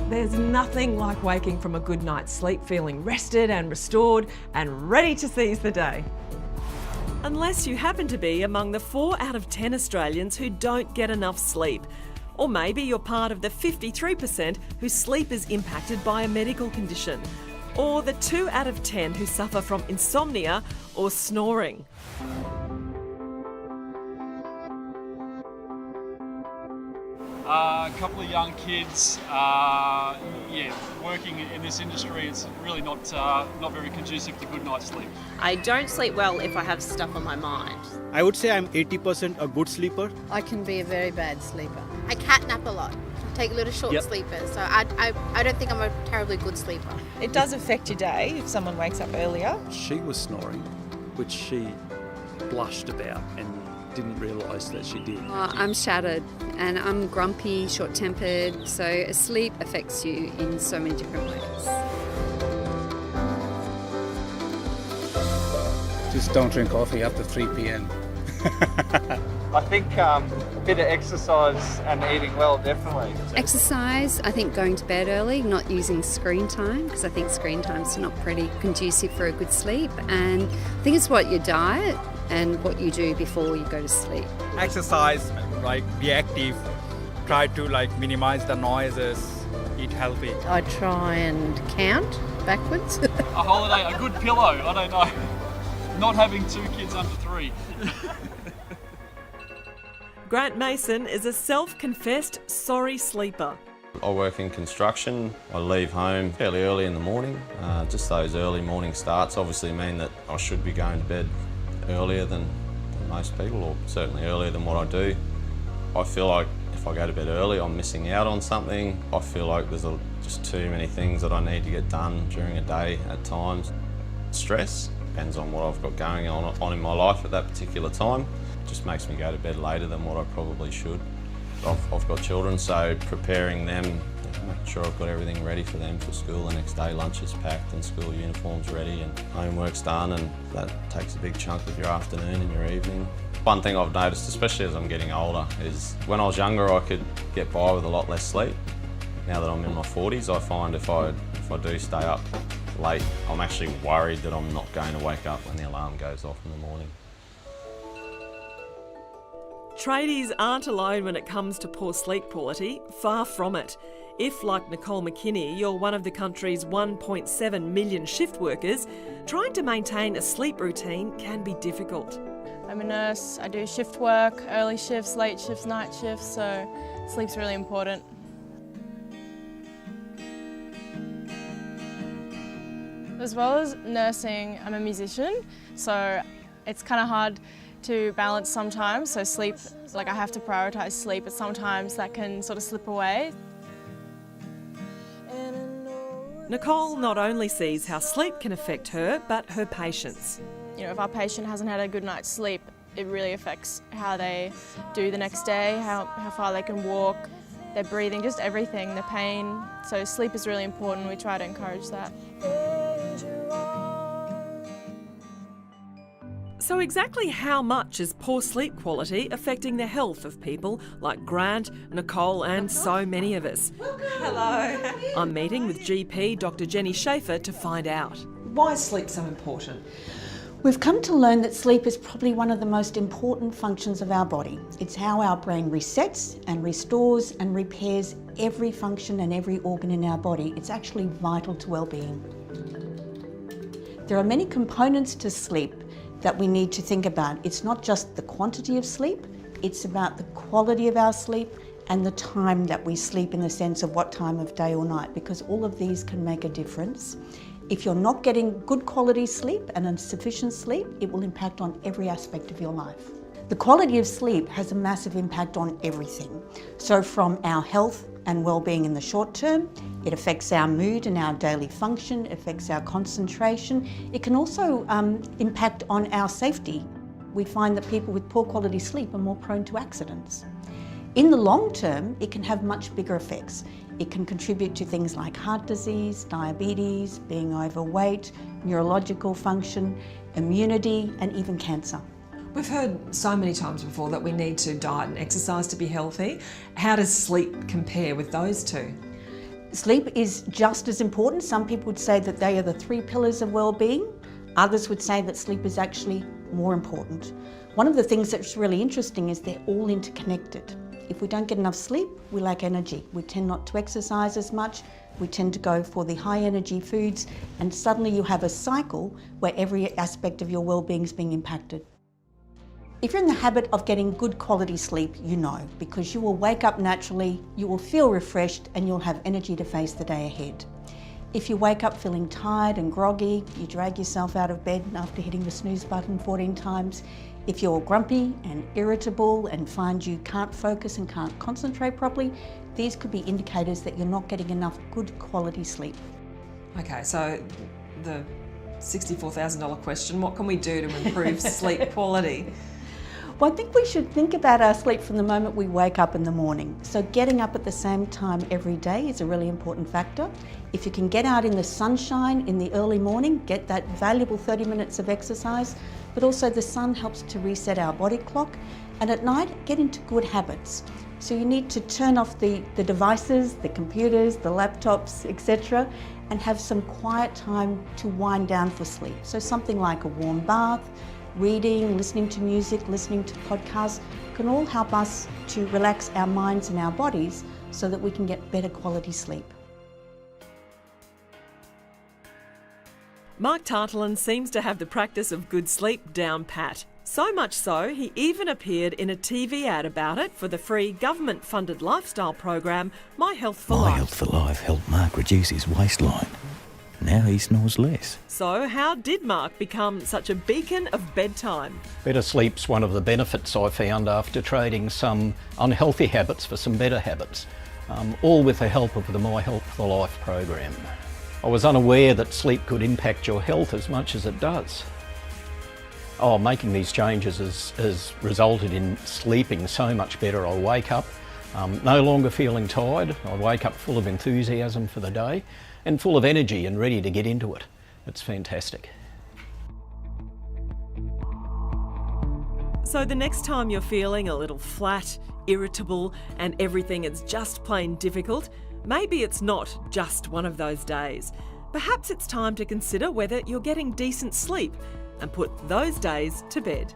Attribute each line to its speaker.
Speaker 1: There's nothing like waking from a good night's sleep feeling rested and restored and ready to seize the day. Unless you happen to be among the 4 out of 10 Australians who don't get enough sleep. Or maybe you're part of the 53% whose sleep is impacted by a medical condition. Or the 2 out of 10 who suffer from insomnia or snoring.
Speaker 2: A couple of young kids, working in this industry, it's really not very conducive to good night's sleep.
Speaker 3: I don't sleep well if I have stuff on my mind.
Speaker 4: I would say I'm 80% a good sleeper.
Speaker 5: I can be a very bad sleeper.
Speaker 6: I catnap a lot. I take little short sleepers, so I don't think I'm a terribly good sleeper.
Speaker 7: It does affect your day if someone wakes up earlier.
Speaker 8: She was snoring, which she blushed about and didn't realise that she did.
Speaker 9: I'm shattered and I'm grumpy, short-tempered, so sleep affects you in so many different ways.
Speaker 4: Just don't drink coffee after 3 p.m.
Speaker 10: I think a bit of exercise and eating well, definitely.
Speaker 9: Exercise, I think going to bed early, not using screen time, because I think screen time's not pretty conducive for a good sleep. And I think it's what your diet and what you do before you go to sleep.
Speaker 11: Exercise, be active, try to minimize the noises, eat healthy.
Speaker 5: I try and count backwards.
Speaker 2: A holiday, a good pillow, I don't know. Not having 2 kids under 3.
Speaker 1: Grant Mason is a self-confessed sorry sleeper.
Speaker 12: I work in construction. I leave home fairly early in the morning. Just those early morning starts obviously mean that I should be going to bed earlier than most people, or certainly earlier than what I do. I feel like if I go to bed early, I'm missing out on something. I feel like there's just too many things that I need to get done during a day at times. Stress depends on what I've got going on in my life at that particular time. It just makes me go to bed later than what I probably should. I've got children, so preparing them, making sure I've got everything ready for them for school the next day. Lunch is packed and school uniforms ready and homework's done, and that takes a big chunk of your afternoon and your evening. One thing I've noticed, especially as I'm getting older, is when I was younger I could get by with a lot less sleep. Now that I'm in my 40s, I find if I do stay up late, I'm actually worried that I'm not going to wake up when the alarm goes off in the morning.
Speaker 1: Tradies aren't alone when it comes to poor sleep quality, far from it. If, like Nicole McKinney, you're one of the country's 1.7 million shift workers, trying to maintain a sleep routine can be difficult.
Speaker 13: I'm a nurse, I do shift work, early shifts, late shifts, night shifts, so sleep's really important. As well as nursing, I'm a musician, so it's kind of hard to balance sometimes, so sleep, I have to prioritise sleep, but sometimes that can sort of slip away.
Speaker 1: Nicole not only sees how sleep can affect her, but her patients.
Speaker 13: If our patient hasn't had a good night's sleep, it really affects how they do the next day, how far they can walk, their breathing, just everything, the pain. So sleep is really important, we try to encourage that.
Speaker 1: So exactly how much is poor sleep quality affecting the health of people like Grant, Nicole and so many of us?
Speaker 7: Hello.
Speaker 1: I'm meeting with GP Dr Jenny Schaefer to find out.
Speaker 7: Why is sleep so important?
Speaker 14: We've come to learn that sleep is probably one of the most important functions of our body. It's how our brain resets and restores and repairs every function and every organ in our body. It's actually vital to well-being. There are many components to sleep that we need to think about. It's not just the quantity of sleep, it's about the quality of our sleep and the time that we sleep, in the sense of what time of day or night, because all of these can make a difference. If you're not getting good quality sleep and sufficient sleep, it will impact on every aspect of your life. The quality of sleep has a massive impact on everything. So from our health and well-being in the short term, it affects our mood and our daily function, it affects our concentration. It can also impact on our safety. We find that people with poor quality sleep are more prone to accidents. In the long term, it can have much bigger effects. It can contribute to things like heart disease, diabetes, being overweight, neurological function, immunity, and even cancer.
Speaker 7: We've heard so many times before that we need to diet and exercise to be healthy. How does sleep compare with those two?
Speaker 14: Sleep is just as important. Some people would say that they are the 3 pillars of well-being. Others would say that sleep is actually more important. One of the things that's really interesting is they're all interconnected. If we don't get enough sleep, we lack energy. We tend not to exercise as much. We tend to go for the high energy foods, and suddenly you have a cycle where every aspect of your well-being is being impacted. If you're in the habit of getting good quality sleep, you know, because you will wake up naturally, you will feel refreshed, and you'll have energy to face the day ahead. If you wake up feeling tired and groggy, you drag yourself out of bed after hitting the snooze button 14 times. If you're grumpy and irritable and find you can't focus and can't concentrate properly, these could be indicators that you're not getting enough good quality sleep.
Speaker 7: Okay, so the $64,000 question, what can we do to improve sleep quality?
Speaker 14: Well, I think we should think about our sleep from the moment we wake up in the morning. So getting up at the same time every day is a really important factor. If you can get out in the sunshine in the early morning, get that valuable 30 minutes of exercise, but also the sun helps to reset our body clock. And at night, get into good habits. So you need to turn off the devices, the computers, the laptops, etc., and have some quiet time to wind down for sleep. So something like a warm bath, reading, listening to music, listening to podcasts can all help us to relax our minds and our bodies so that we can get better quality sleep.
Speaker 1: Mark Tartland seems to have the practice of good sleep down pat. So much so, he even appeared in a TV ad about it for the free government-funded lifestyle program, My Health for Life.
Speaker 15: My Health for Life helped Mark reduce his waistline. Now he snores less.
Speaker 1: So how did Mark become such a beacon of bedtime?
Speaker 16: Better sleep's one of the benefits I found after trading some unhealthy habits for some better habits, all with the help of the My Health for Life program. I was unaware that sleep could impact your health as much as it does. Making these changes has resulted in sleeping so much better. I wake up no longer feeling tired. I wake up full of enthusiasm for the day and full of energy and ready to get into it. It's fantastic.
Speaker 1: So the next time you're feeling a little flat, irritable, and everything is just plain difficult, maybe it's not just one of those days. Perhaps it's time to consider whether you're getting decent sleep and put those days to bed.